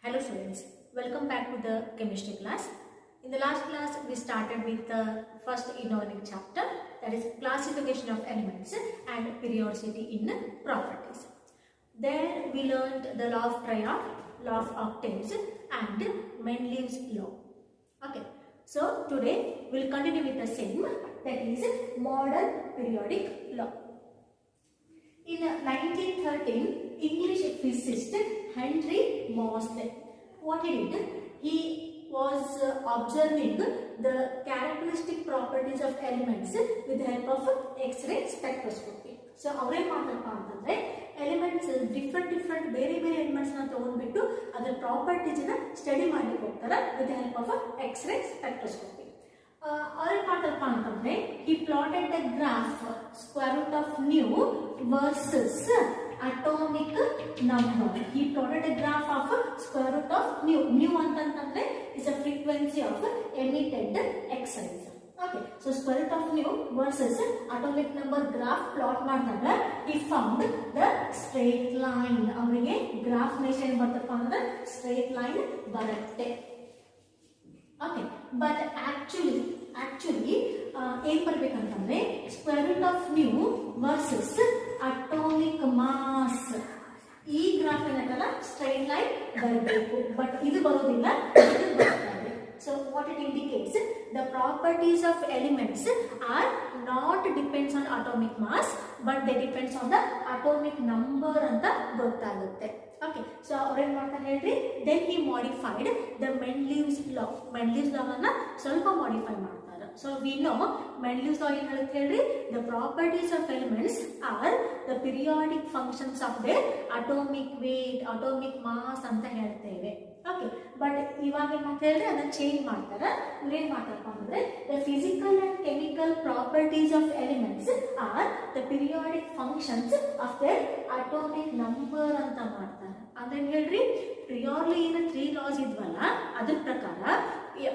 Hello students, welcome back to the chemistry class. In the last class we started with the first inorganic chapter, that is classification of elements and periodicity in properties. There we learned the law of triad, law of octaves and Mendeleev's law. Okay, so today we will continue with the same, that is modern periodic law. In 1913, English physicist Henry Moseley, what he did, he was observing the characteristic properties of elements with the help of X-ray spectroscopy. So, ಅವರೇ ಮಾಡ್ತಪ್ಪ ಅಂತಂದ್ರೆ elements different ಬೇರೆ elements ನ ತಗೊಂಡ್ಬಿಟ್ಟು ಅದರ properties ನ study ಮಾಡ್ಲಿಕ್ಕೆ ಹೋಗ್ತಾರೆ with the help of X-ray spectroscopy. ಅವ್ರೇನ್ ಮಾಡ್ತಾರಪ್ಪ ಅಂತಂದ್ರೆ he plotted the graph square root of nu versus atomic number. He plotted a graph of square root of nu. Nu antantandre is a frequency of emitted X-rays. Okay, so square root of nu versus atomic number graph plot ಮಾಡಿದಾಗ he found the straight line. ಅವರಿಗೆ graph nature ಏನು ಬರ್ತಪ್ಪ ಅಂದ್ರೆ straight line ಬರುತ್ತೆ. Okay, but actually ಏನ್ ಬರ್ಬೇಕಂತಂದ್ರೆ square root of nu versus atomic mass, ಈ graph ಏನಲ್ಲ straight line ಬರಬೇಕು, ಬಟ್ ಇದು ಬರೋದಿಲ್ಲ, ಇದು ಬರ್ತಾ ಇದೆ. So what it indicates, the properties of elements are not depends on atomic mass, but they depends on the atomic number ಅಂತ ಗೊತ್ತಾಗುತ್ತೆ. Okay, so ಅವ್ರೇನ್ ಮಾಡ್ತಾರೆ ಹೇಳ್ರಿ, then he modified the Mendeleev's law. Mendeleev's law ಅನ್ನ ಸ್ವಲ್ಪ modify ಮಾಡ್ತಾರೆ. So we know Mendeleev's law ಏನು ಹೇಳುತ್ತೆ ಹೇಳ್ರಿ, the properties of elements are the periodic functions of their atomic weight, atomic mass ಅಂತ ಹೇಳ್ತೇವೆ. Okay, ಬಟ್ ಇವಾಗ ಏನು ಅಂತ ಹೇಳಿದ್ರೆ ಅದನ್ನ ಚೇಂಜ್ ಮಾಡ್ತಾರೆ. ಇವ್ರೇನ್ ಮಾಡ್ತಾರಪ್ಪ ಅಂದ್ರೆ the physical and chemical properties of elements are the periodic functions of their atomic number ಅಂತ ಮಾಡ್ತಾರೆ. ಅಂದ್ರೆ ಹೇಳ್ರಿ, ಪ್ರಿಯಾರ್ಲಿ ಏನು 3 laws ಇದ್ವಲ್ಲ ಅದ್ರ ಪ್ರಕಾರ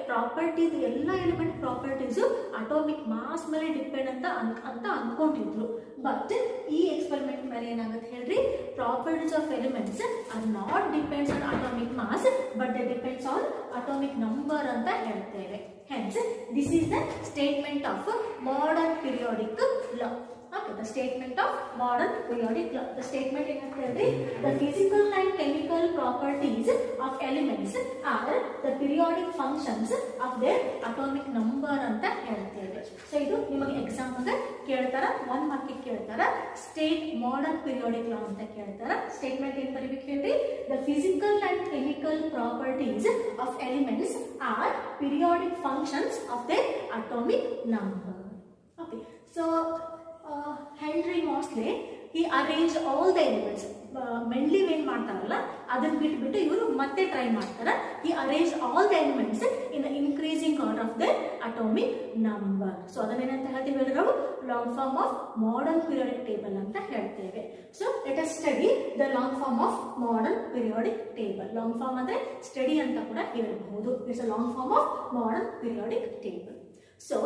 ಪ್ರಾಪರ್ಟೀಸ್ ಎಲ್ಲ ಎಲಿಮೆಂಟ್ ಪ್ರಾಪರ್ಟೀಸ್ ಅಟೋಮಿಕ್ ಮಾಸ್ ಮೇಲೆ ಡಿಪೆಂಡ್ ಅಂತ ಅನ್ಕೊಂಡಿದ್ರು. ಬಟ್ ಈ ಎಕ್ಸ್ಪೆರಿಮೆಂಟ್ ಮೇಲೆ ಏನಾಗುತ್ತೆ ಹೇಳ್ರಿ, properties of elements are not depends on atomic mass, but they depends on atomic number ಅಂತ ಹೇಳ್ತೇವೆ. Hence, this is the statement of modern periodic law. Okay, the statement of modern periodic law. The statement is the physical and chemical properties of elements are the periodic functions of their atomic number ಅಂತ ಹೇಳ್ತೇವೆ. So ಇದು ನಿಮಗೆ exam ಆಗ ಕೇಳ್ತಾರ, 1 mark ಕೇಳ್ತಾರ, state modern periodic ಲಾ ಅಂತ ಕೇಳ್ತಾರ. Statement ಏನು ಬರೀಬೇಕು ಹೇಳ್ರಿ, the physical and chemical properties of elements are periodic functions of their atomic number. Okay, so Henry Moseley, he arranged all the elements. Mendeleev ಏನು ಮಾಡ್ತಾರಲ್ಲ ಅದನ್ನ ಬಿಟ್ಬಿಟ್ಟು ಇವರು ಮತ್ತೆ ಟ್ರೈ ಮಾಡ್ತಾರೆ. he arranged all the elements in the increasing order of their atomic number. So ಅದನ್ನೇನಂತ ಹೇಳ್ತೀವಿ ಹೇಳಿದ್ರೆ ನಾವು long form of modern periodic table ಅಂತ ಹೇಳ್ತೇವೆ. So let us study the long form of modern periodic table. Long form ಅಂದ್ರೆ study ಅಂತ ಕೂಡ ಹೇಳಬಹುದು. It's a long form of modern periodic table. So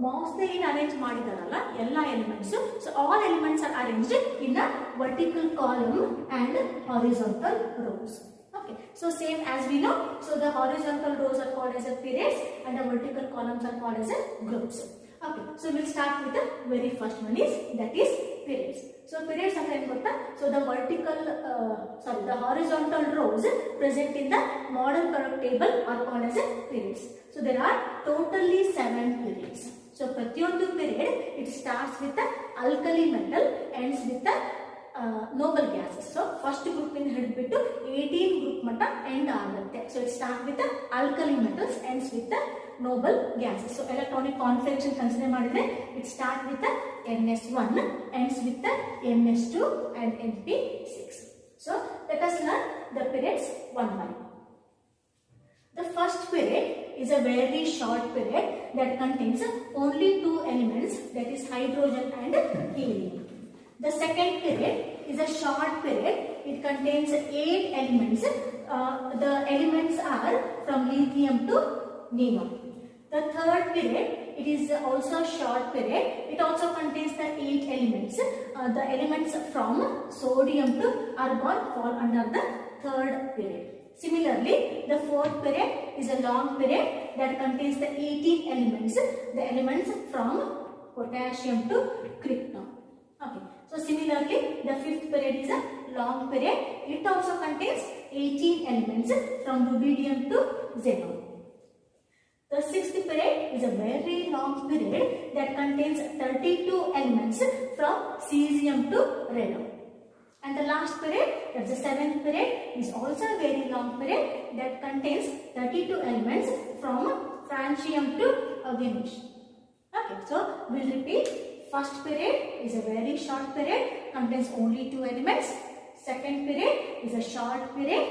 Moseley ಏನು ಅರೇಂಜ್ ಮಾಡಿದಾರಲ್ಲ ಎಲ್ಲ elements, so all elements are arranged in a vertical column and horizontal rows. Okay, so same as we know, so the horizontal rows are called as a periods and the vertical columns are called as a groups. Okay, so we'll start with the very first one is, that is periods. So periods ಅಂದ್ರೆ ಏನು ಗೊತ್ತಾ, so the the horizontal rows present in the modern periodic table are called as a periods. So there are totally 7 periods. So ಪ್ರತಿಯೊಂದು period it starts with the alkali metal, ends with the noble gases. So first group ಇಂದ ಹಿಡಿದ್ಬಿಟ್ಟು 18 group ಮಟ್ಟ end ಆಗುತ್ತೆ. So it starts with the alkali metals, ends with the noble gases. So electronic configuration consider ಮಾಡಿದ್ರೆ it starts with the NS1, ends with the NS2 and NP6. So let us learn the periods one by one. The first period is a very short period that contains only 2 elements, that is hydrogen and helium. The second period is a short period. It contains 8 elements. The elements are from lithium to neon. The third period, it is also a short period. It also contains the 8 elements. The elements from sodium to argon fall under the third period. Similarly, the fourth period is a long period that contains the 18 elements, the elements from potassium to krypton. Okay. So similarly, the fifth period is a long period. It also contains 18 elements from rubidium to xenon. The sixth period is a very long period that contains 32 elements from cesium to radon. And the last period, that's the seventh period, is also a very long period that contains 32 elements from francium to augmentation. Okay, so we'll repeat. First period is a very short period, contains only 2 elements. Second period is a short period.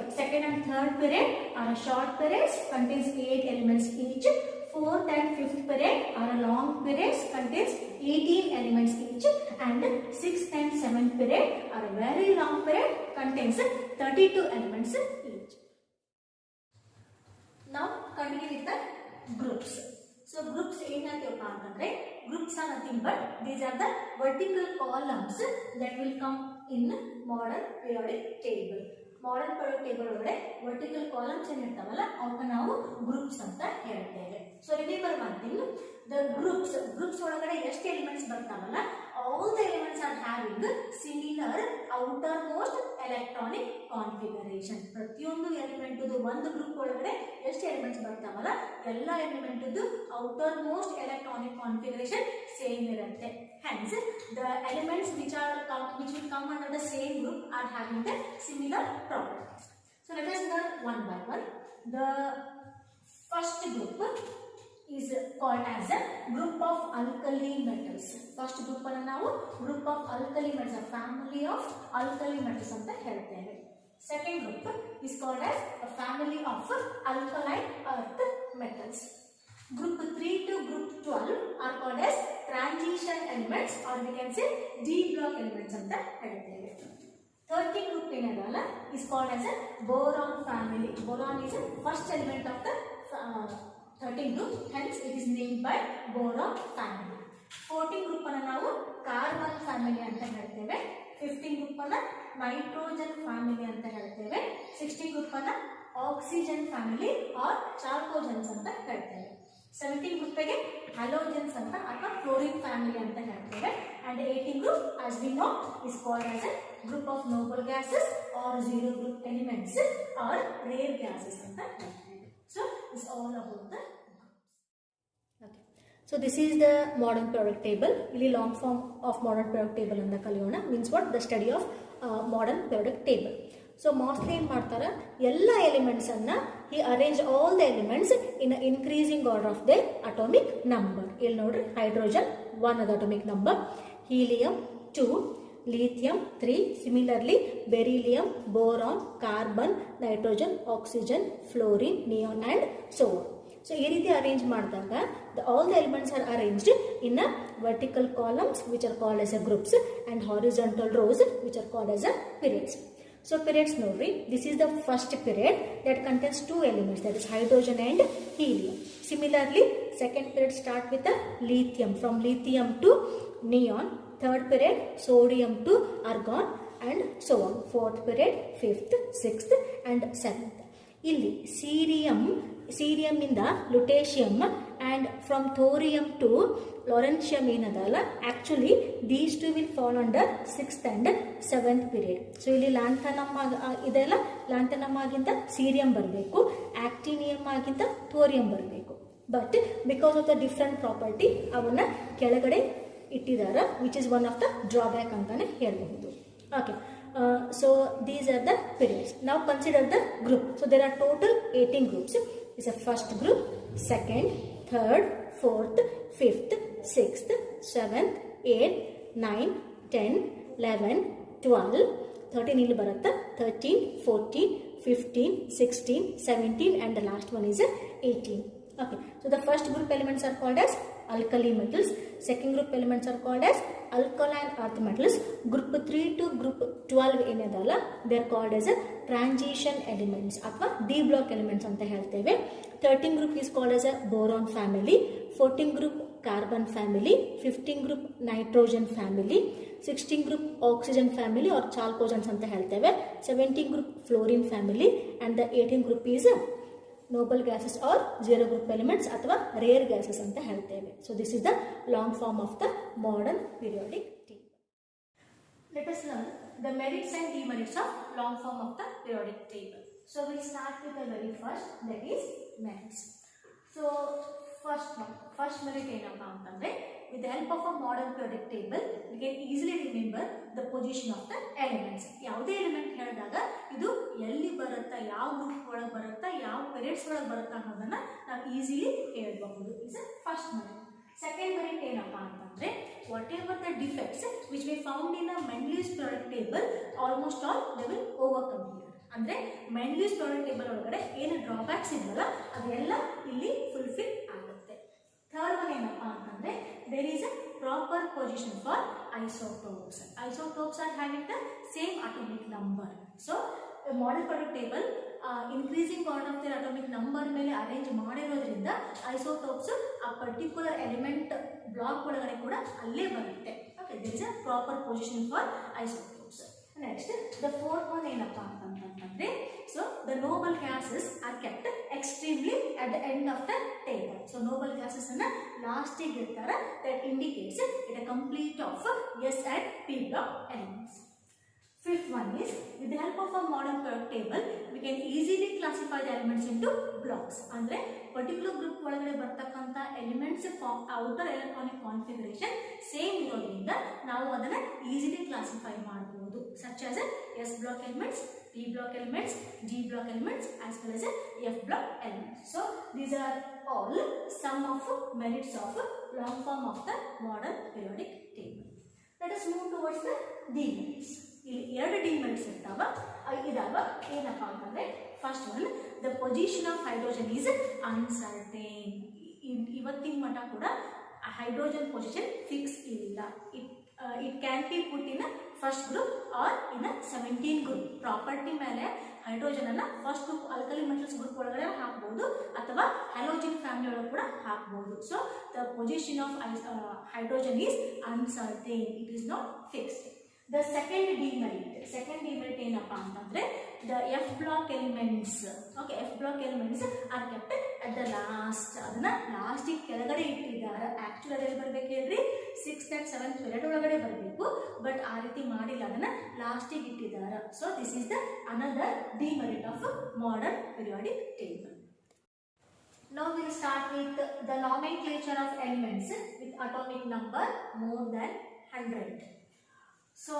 Second and third period are a short periods, contains 8 elements each. Fourth and fifth period are a long periods, contains 18 elements each. And sixth and seventh period are a very long period, contains 32 elements each. Now continue with the groups. So groups groups are nothing but these are the vertical columns that will come in modern periodic table. Modern periodic table vertical columns avukku ನಾವು groups ಅಂತ ಹೇಳ್ತೇವೆ. So remember one thing, the groups ಒಳಗಡೆ ಎಷ್ಟು elements ಬರ್ತಾವಲ್ಲ, all the elements are having similar outermost electronic configuration. ಪ್ರತಿಯೊಂದು element ಒಂದು group ಒಳಗಡೆ ಎಷ್ಟು ಎಲಿಮೆಂಟ್ಸ್ ಬರ್ತಾವಲ್ಲ, ಎಲ್ಲ element outermost electronic configuration same ಇರುತ್ತೆ. Hence the elements which will come under the same group are having the similar properties. So let us learn one by one. The first group is called as a group of alkali metals. First group ಅನ್ನು ನಾವು group of alkali metals, a family of alkali metals ಅಂತ ಹೇಳ್ತೇವೆ. Second group is called as a family of alkaline earth metals. Group 3 to group 12 are called as transition elements, or we can say D block elements ಅಂತ ಹೇಳ್ತೇವೆ. 13th group ಏನದಲ್ಲ is called as a boron family. Boron is the first element of the 13th group, hence it is named by boron family. 14th group ಅನ್ನು ನಾವು carbon family ಅಂತ ಹೇಳ್ತೇವೆ. 15th group ಅನ್ನು nitrogen family ಅಂತ ಹೇಳ್ತೇವೆ. 16th group ಅನ್ನು oxygen family or chalcogens ಅಂತ ಹೇಳ್ತೇವೆ. 17th group ಗೆ halogens ಅಂತ ಅಥವಾ fluorine family ಅಂತ ಹೇಳ್ತೇವೆ. And 18th group, as we know, is called as a group of noble gases or zero group elements or rare gases ಅಂತ ಹೇಳ್ತೇವೆ. So it's all about the groups. Okay. So this is the modern periodic table. Really long form of modern periodic table anda kaliyona means what? The study of modern periodic table. So Mosley ಏನು ಮಾಡ್ತಾರೆ, ಎಲ್ಲ elements ಅನ್ನ he arrange all the elements in an increasing order of their atomic number. ಇಲ್ಲಿ ನೋಡ್ರಿ, hydrogen 1 ಅದ atomic number, helium 2, lithium 3, similarly beryllium, boron, carbon, nitrogen, oxygen, fluorine, neon and so on. So ಈ ರೀತಿ arrange ಮಾಡಿದಾಗ all the elements are arranged in a vertical columns which are called as a groups and horizontal rows which are called as a periods. So periods nodri, this is the first period that contains 2 elements, that is hydrogen and helium. Similarly, second period start with the lithium, from lithium to neon. Third period sodium to argon and so on. Fourth period, fifth, sixth and seventh. Illi cerium ಇಂದ lutetium and from thorium to lawrencium ಏನದಲ್ಲ, actually these two will fall under 6th and 7th period. So ಇಲ್ಲಿ lanthanum ಇದೆಲ್ಲ lanthanum ಆಗಿಂದ serum ಬರಬೇಕು, actinium ಆಗಿಂದ thorium ಬರಬೇಕು. But because of the different property ಅವನ್ನ ಕೆಳಗಡೆ ಇಟ್ಟಿದ್ದಾರೆ, which is one of the drawback ಅಂತಾನೆ ಹೇಳಬಹುದು. Okay, so these are the periods. Now consider the group. So there are total 18 groups. It's a first group, second, third, fourth, fifth, sixth, seventh, 8, 9, 10, 11, 12, 13 ಇಲ್ಲಿ ಬರುತ್ತೆ, 13, 14, 15, 16, 17 and the last one is 18. Okay, so the first group elements are called as alkali metals. Second group elements are called as alkaline earth metals. Group 3 to group 12 ಏನದಲ್ಲ, they are called as a transition elements ಅಥವಾ D block elements ಅಂತ ಹೇಳ್ತೇವೆ. 13 group is called as a boron family. 14 group carbon family. 15 group nitrogen family. 16 group oxygen family or chalcogens ಅಂತ ಹೇಳ್ತೇವೆ. 17 group fluorine family and the 18 group is noble gases or zero group elements ಅಥವಾ rare gases ಅಂತ ಹೇಳ್ತೇವೆ. So this is the long form of the modern periodic table. Let us learn the merits and demerits of long form of the periodic table. So we'll start with the very first, that is merits. So first merit ಏನಪ್ಪಾ ಅಂತಂದ್ರೆ, with the help of a modern periodic table we can easily remember the position of the elements. ಯಾವುದೇ element ಹೇಳಿದಾಗ ಇದು ಎಲ್ಲಿ ಬರುತ್ತಾ, ಯಾವ group ಒಳಗೆ ಬರುತ್ತಾ, ಯಾವ ಪೀರಿಯಡ್ಸ್ ಒಳಗೆ ಬರುತ್ತಾ ಅನ್ನೋದನ್ನ ನಾವು ಈಸಿಲಿ ಹೇಳ್ಬಹುದು. Is first merit. Second merit ಏನಪ್ಪಾ ಅಂತಂದ್ರೆ, whatever the defects which we found in a Mendeleev's periodic table almost all they will overcome here. ಅಂದ್ರೆ ಮೆಂಡ್ಲೀಸ್ periodic table ಒಳಗಡೆ ಏನು ಡ್ರಾಬ್ಯಾಕ್ಸ್ ಇದೆಯಲ್ಲ ಅದೆಲ್ಲ ಇಲ್ಲಿ ಫುಲ್ಫಿಲ್ ಆಗುತ್ತೆ. ಥರ್ಡ್ ಒನ್ ಏನಪ್ಪಾ ಅಂತಂದ್ರೆ, there is a proper position for isotopes. Isotopes are having the same atomic number. So a model periodic table increasing order of their atomic number ಮೇಲೆ arrange ಮಾಡಿರೋದ್ರಿಂದ ಐಸೋಟೋಪ್ಸ್ ಆ particular element block ಒಳಗಡೆ ಕೂಡ ಅಲ್ಲೇ ಬರುತ್ತೆ. Okay, there is a proper position for isotopes. Next, the fourth one ಏನಪ್ಪಾ ಅಂತಂದ್ರೆ, so the noble gases are kept extremely at the end of the table. So noble gases ಅನ್ನ last ಗೆ ಇರ್ತಾರೆ. That indicates it a complete of S and P block elements. Fifth one is, with the help of a modern periodic table we can easily classify the elements into blocks. ಅಂದ್ರೆ particular group ಒಳಗಡೆ ಬರ್ತಕ್ಕಂಥ elements outer electronic configuration same ಇರೋದ್ರಿಂದ ನಾವು ಅದನ್ನ easily classify ಮಾಡಬಹುದು. Such as S block elements, P block elements, G block elements as well as F block elements. So these are all some of merits of long form of the modern periodic table. Let us move towards the demerits. ಇಲ್ಲಿ ಎರಡು demerits ಇದಾವ. ಏನಪ್ಪಾ ಅಂತಂದ್ರೆ, first one, the position of hydrogen is uncertain. ಇವತ್ತಿನ ಮಟ್ಟ ಕೂಡ hydrogen position fix ಇಲ್ಲ. It can be put in first group or in 17 group. Property ಮೇಲೆ ಹೈಡ್ರೋಜನ್ ಅನ್ನ first group alkali metals group ಒಳಗಡೆ ಹಾಕಬಹುದು ಅಥವಾ ಹ್ಯಾಲೋಜಿನ್ ಫ್ಯಾಮಿಲಿ ಒಳಗೆ ಕೂಡ ಹಾಕಬಹುದು. So the position of hydrogen is uncertain, it is not fixed. The second demerit ಏನಪ್ಪಾ ಅಂತಂದ್ರೆ, the F block elements, okay, F block elements are kept at the last. ಅದನ್ನ last ಕೆಳಗಡೆ ಇಟ್ಟಿದ್ದಾರೆ. ಆಕ್ಚುಲಿ ಅದರಲ್ಲಿ ಬರ್ಬೇಕು ಹೇಳ್ರಿ 6th and 7th ಪೀರಿಯಡ್ ಒಳಗಡೆ ಬರಬೇಕು, ಬಟ್ ಆ ರೀತಿ ಮಾಡಿಲ್ಲ, ಅದನ್ನ ಲಾಸ್ಟಿಗೆ ಇಟ್ಟಿದ್ದಾರೆ. So this is the another demerit of modern periodic table. Now we will start with the nomenclature of elements with atomic number more than 100. So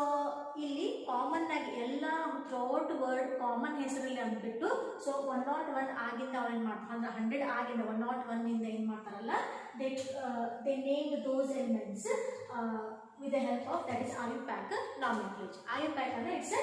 ಇಲ್ಲಿ ಕಾಮನ್ ಆಗಿ ಎಲ್ಲ ಥ್ರೂಔಟ್ ವರ್ಡ್ ಕಾಮನ್ ಹೆಸರಲ್ಲಿ ಅಂದ್ಬಿಟ್ಟು, ಸೊ 101 ಆಗಿಂದ ಅವ್ರು ಏನು ಮಾಡ್ತಾರೆ ಅಂದ್ರೆ 100 ಆಗಿಂದ 101 ಇಂದ ಏನು ಮಾಡ್ತಾರಲ್ಲ, they name those elements with the help of that is IUPAC nomenclature. IUPAC ಅಂದ್ರೆ it's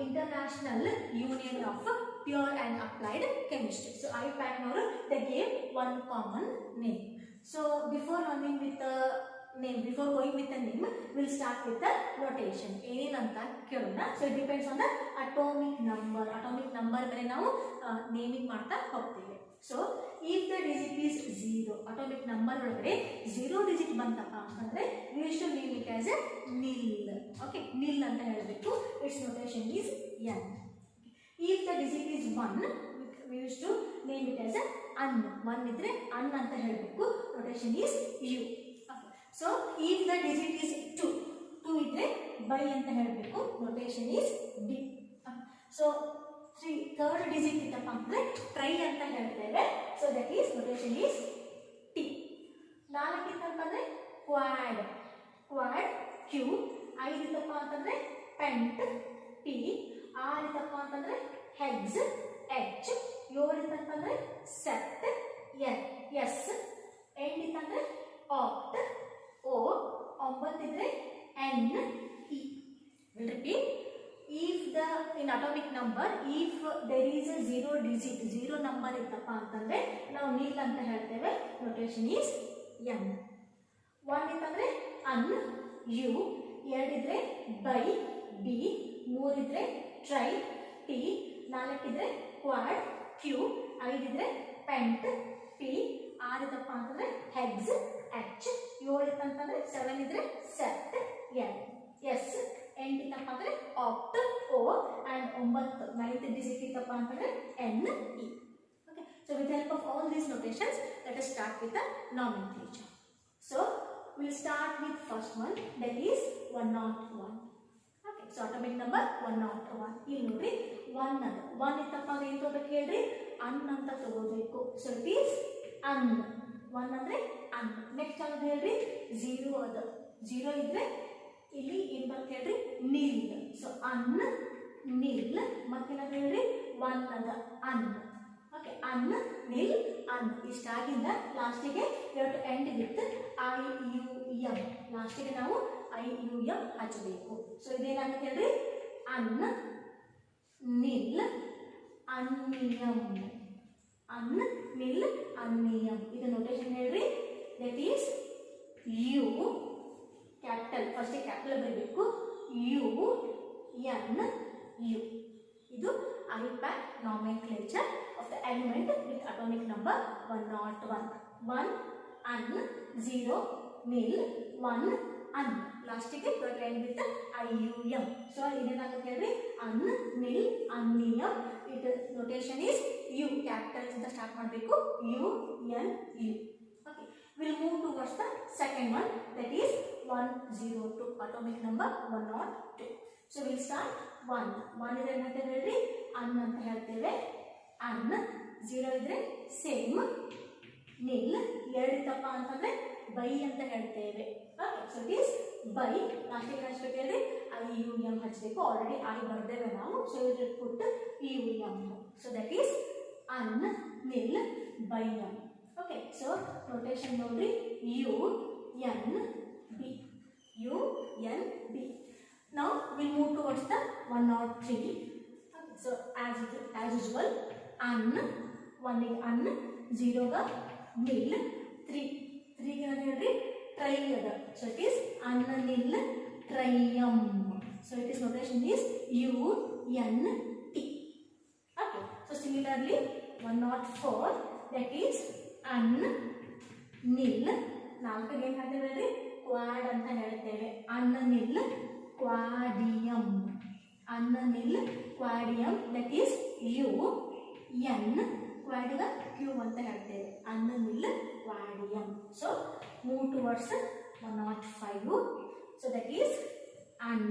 international union of pure and applied chemistry. So IUPAC ನವರು they gave one common name. So before going with the name, we'll start with the notation. ಏನಂತ ಕೇಳೋಣ. So it depends on the atomic number ಮೇಲೆ ನಾವು naming ಮಾಡ್ತಾ ಹೋಗ್ತೇವೆ. So if the digit is 0, atomic number ಒಳಗಡೆ 0 digit ಬಂತಪ್ಪ ಅಂತಂದ್ರೆ we used to name it as a nil. Okay, nil ಅಂತ ಹೇಳಬೇಕು. It's notation is n. If the digit is 1, we used to name it as a un. 1 ಇದ್ರೆ un ಅಂತ ಹೇಳಬೇಕು. Notation is u. So if the digit is 2 ಇದ್ರೆ by ಅಂತ ಹೇಳಬೇಕು. Notation is d. So third digit ಇತ್ತಪ್ಪ ಅಂದ್ರೆ tri ಅಂತ ಹೇಳ್ತೇವೆ. So that is notation is t. 4 ಇತ್ತಂತಂದ್ರೆ ಕ್ವಾಡ್ q. 5 ಇತ್ತಪ್ಪ ಅಂತಂದ್ರೆ ಪೆಂಟ್ p. 6 ಇತ್ತಪ್ಪ ಅಂತಂದ್ರೆ ಹೆಕ್ಸ್ h. 7 ಇತ್ತಂತಂದ್ರೆ ಸೆಪ್ಟ್ s. 8 ಇತ್ತಂದ್ರೆ ಆಕ್ಟ್ O. 9 ಇದ್ರೆ n e. Will repeat. If the in atomic number, if there is a 0 digit, 0 number ಇತ್ತಪ್ಪ ಅಂತಂದ್ರೆ ನಾವು nil ಅಂತ ಹೇಳ್ತೇವೆ. Notation is n. 1 ಇತ್ತಂದ್ರೆ un u. 2 ಇದ್ರೆ by b. 3 ಇದ್ರೆ try t. 4 ಇದ್ರೆ quad q. 5 ಇದ್ರೆ pent p. 6 ಇತ್ತಪ್ಪ ಅಂತಂದ್ರೆ hex h. 7 ಇತ್ತಂತಂದ್ರೆ 7 ಇದ್ರೆ sept ಎಸ್, 8 ಇತ್ತಪ್ಪ ಅಂದರೆ apt O, and 9 9th digit ಇತ್ತಪ್ಪ ಅಂತಂದರೆ enn e. Okay, so with help of all these notations let us start with the nomenclature. ಸೊ we'll start with first one, that is 101. Okay, so atomic number 101. ಇಲ್ಲಿ ನೋಡ್ರಿ 1 ಅದ, 1 ಇತ್ತಪ್ಪ ಅಂದ್ರೆ ಏನು ತಗೋಬೇಕು ಹೇಳ್ರಿ, ಅನ್ ಅಂತ ತಗೋಬೇಕು. ಸೊ ಇಟ್ ಈಸ್ ಅನ್. 1 ಅಂದ್ರೆ ಅನ್. ನೆಕ್ಸ್ಟ್ ಯಾವ್ದು ಹೇಳ್ರಿ, 0 ಅದ, 0 ಇದ್ರೆ ಇಲ್ಲಿ ಏನು ಬರುತ್ತೆ ಹೇಳ್ರಿ, ನಿಲ್. ಸೊ ಅನ್ ನಿಲ್. ಮತ್ತೇನಾದ್ರು ಹೇಳ್ರಿ, 1 ಅದ, ಅನ್. ಓಕೆ, ಅನ್ ನಿಲ್ ಅನ್. ಇಷ್ಟಾಗಿಂದ ಲಾಸ್ಟಿಗೆ to end with I U M. ಲಾಸ್ಟಿಗೆ ನಾವು ಐ ಯು ಎಂ ಹಚ್ಚಬೇಕು. ಸೊ ಇದೇನಾಗುತ್ತೆ ಹೇಳ್ರಿ, ಅನ್ ನಿಲ್ ಅನ್ನಿಯಂ. ಅನ್ ನಿಲ್ ಅನ್ನಿಯಂ. ಇದು ನೋಟೇಷನ್ ಹೇಳ್ರಿ, that is U capital, first capital ಬರಬೇಕು, ಯು ಎನ್ ಯು. ಇದು IUPAC nomenclature of the element with atomic number 101. 1 un, 0 nil, 1 un. ಲಾಸ್ಟಿಗೆ end with IUM. ಸೊ ಇದೇನಾಗುತ್ತೆ ಹೇಳ್ರಿ, un nil unium. It notation is U, capital ಇಂದ start ಮಾಡಬೇಕು, U N U. Okay, will move towards the second one, that is 102, atomic number 102. ಸೊ ವಿಲ್ ಸ್ಟಾರ್ಟ್ 1. 1 ಇದ್ರೆ ಏನಂತ ಹೇಳ್ರಿ, ಅನ್ ಅಂತ ಹೇಳ್ತೇವೆ, ಅನ್. 0 ಇದ್ರೆ ಸೇಮ್, ನಿಲ್. 2 ಇತ್ತಪ್ಪ ಅಂತಂದ್ರೆ ಬೈ ಅಂತ ಹೇಳ್ತೇವೆ. Okay, so it is bi. ಲಾಸ್ಟಿಗೆ ಹಚ್ಬೇಕು ಹೇಳ್ರಿ, ಐ ಯು ಎಂ ಹಚ್ಚಬೇಕು. ಆಲ್ರೆಡಿ ಐ ಬರ್ದೇವೆ ನಾವು, so it put U M. So that is un nil bi M. Okay, so notation ನೋಡ್ರಿ, U N B, U N B. Now we'll move towards the 103. Okay, so as usual, un, 1 ಗೆ un, 0 ಗ nil, 3 ಗೆ ಹೇಳ್ರಿ try ಅದ. So it is un nil trium. So it is notation is u n t. Okay, so similarly 104, that is un nil. 4 ಗೆ ಏನು ಹೇಳ್ತೇವೆ ಹೇಳ್ರಿ, Quad ಅಂತ ಹೇಳ್ತೇವೆ. un nil quadium. Unnilquadium, that is U N, ಕ್ವಾಡಿಗ Q ಅಂತ ಹೇಳ್ತೇವೆ. Unnilquadium. So move towards 105. So that is un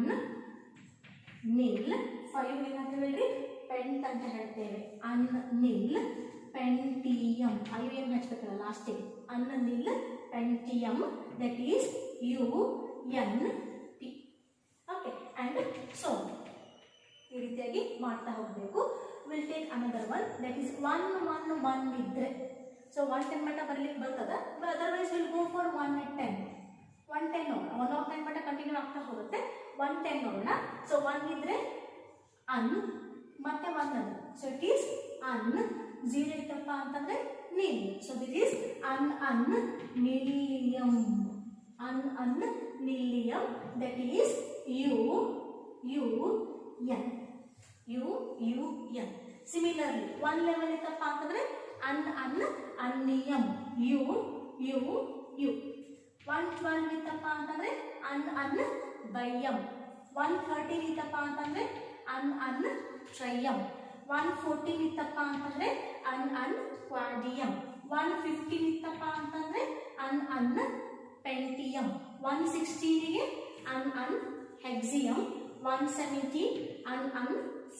nil. 5 ಏನಂತ ಹೇಳ್ರಿ, ಪೆಂಟ್ ಅಂತ ಹೇಳ್ತೇವೆ. Un nil pentium. Ium ಹಚ್ಬೇಕಲ್ಲ ಲಾಸ್ಟಿಗೆ. Un nil pentium, that is U N P. Okay, and so ಈ ರೀತಿಯಾಗಿ ಮಾಡ್ತಾ ಹೋಗಬೇಕು. Will take another one, that is 1 1 1 ಇದ್ರೆ. ಸೊ 110 ಮಟ್ಟ ಬರ್ಲಿಕ್ಕೆ ಬರ್ತದೆ, but otherwise will go for 110. 110 ನೋಡೋಣ. 109 ಮಟ್ಟ ಕಂಟಿನ್ಯೂ ಆಗ್ತಾ ಹೋಗುತ್ತೆ. 110 ನೋಡೋಣ. ಸೊ 1 ಇದ್ರೆ ಅನ್, ಮತ್ತೆ 1 un. So it is un. 0 ಇತ್ತಪ್ಪ ಅಂತಂದ್ರೆ nil. So this is ununnilium. Ununnilium, that is U U N, U U N. Similarly 1 level ಇತ್ತಪ್ಪ ಅಂತಂದ್ರೆ unununium, U U U. 112 ಇತ್ತಪ್ಪ ಅಂತಂದ್ರೆ ಅನ್ ಅನ್ ಬೈಯಂ. 113 ಇತ್ತಪ್ಪ ಅಂತಂದ್ರೆ ಅನ್ ಅನ್ ಟ್ರೈಯಂ. 114 ಇತ್ತಪ್ಪ ಅಂತಂದ್ರೆ ಅನ್ ಅನ್ ಕ್ವಾಡಿಯಂ. 115 ಇತ್ತಪ್ಪ ಅಂತಂದ್ರೆ ಅನ್ ಅನ್ Pentium. 116ಗೆ an an ಹೆಕ್ಸಿಯಂ. 117 an an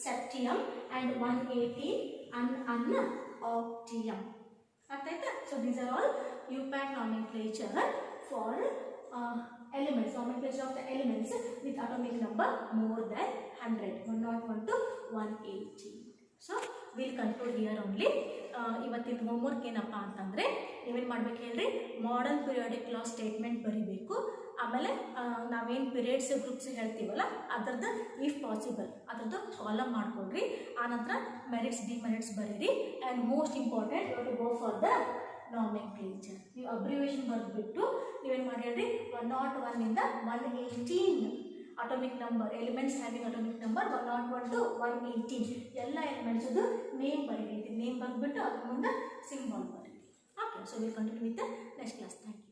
ಸೆಪ್ಟಿಯಂ, and 118 ಅನ್ ಅನ್ ಆಕ್ಟಿಯಂ. ಅರ್ಥ ಆಯ್ತಾ? So these are all IUPAC nomenclature for elements, nomenclature of the elements with atomic number more than 100, 101 to 180. So we'll conclude here only. ಇವತ್ತಿನ ಹೋಮ್ವರ್ಕ್ ಏನಪ್ಪ ಅಂತಂದರೆ, ನೀವೇನು ಮಾಡ್ಬೇಕು ಹೇಳ್ರಿ, ಮಾಡರ್ನ್ ಪೀರಿಯಾಡಿಕ್ ಲಾ statement ಬರೀಬೇಕು. ಆಮೇಲೆ ನಾವೇನು ಪೀರಿಯಡ್ಸ್ ಗ್ರೂಪ್ಸ್ ಹೇಳ್ತೀವಲ್ಲ ಅದರದ್ದು ಇಫ್ ಪಾಸಿಬಲ್ ಅದರದ್ದು ಕಾಲಮ್ ಮಾಡ್ಕೊಳ್ರಿ. ಆನಂತರ ಮೆರಿಟ್ಸ್ ಡಿಮೆರಿಟ್ಸ್ ಬರೀರಿ. And most important you to go for the nomenclature. ನೀವು ಅಬ್ರಿವೇಷನ್ ಬರೆದ್ಬಿಟ್ಟು ನೀವೇನು ಮಾಡಿ ಹೇಳ್ರಿ, 101 ಇಂದ 118 atomic number, elements having atomic number 101 to 118 ಎಲ್ಲ ಎಲಿಮೆಂಟ್ಸದು ನೇಮ್ ಬರೀರಿ. ನೇಮ್ ಬರೆದ್ಬಿಟ್ಟು ಅದ್ರ ಮುಂದೆ ಸಿಂಬಲ್ ಬರೀರಿ. Okay, so will continue with the next class. Thank you.